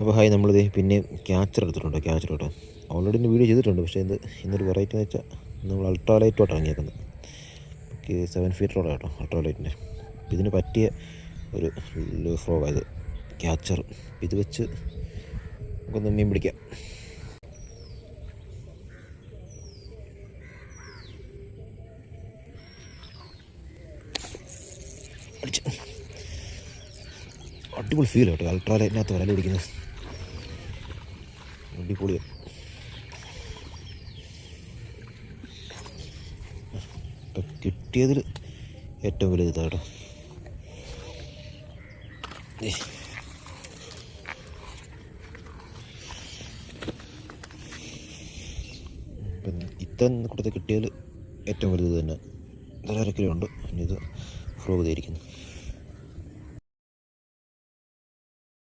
അപ്പോൾ ഹായ്, നമ്മളിത് പിന്നെ ക്യാച്ചർ എടുത്തിട്ടുണ്ട്. ക്യാച്ചർ കേട്ടോ, ഓൾറെഡി ഇന്ന് വീഡിയോ ചെയ്തിട്ടുണ്ട്. പക്ഷേ ഇന്നൊരു വെറൈറ്റി എന്ന് വെച്ചാൽ നമ്മൾ അൾട്രാലൈറ്റോട്ട് ഇറങ്ങിയേക്കുന്നത്. 7 ഫീറ്ററോടെ കേട്ടോ അൾട്രാലൈറ്റിൻ്റെ. അപ്പോൾ ഇതിന് പറ്റിയ ഒരു ഫ്രോഗായത് ക്യാച്ചർ. ഇത് വെച്ച് നമുക്കൊന്ന് മീൻ പിടിക്കാം. അടിപൊളി ഫീൽ കേട്ടോ അൾട്രാലൈറ്റിനകത്ത് വല പിടിക്കുന്നത്. അടിപൊളിയാണ്. ഇപ്പം കിട്ടിയതിൽ ഏറ്റവും വലുത് ഇതാ കേട്ടോ. ഇപ്പം ഇത്തരം കൂട്ടത്തിൽ കിട്ടിയതിൽ ഏറ്റവും വലുത് തന്നെ 1.5 കിലോ ഉണ്ട്. ഇനി ഇത് ഫ്രോ ചെയ്തിരിക്കുന്നു.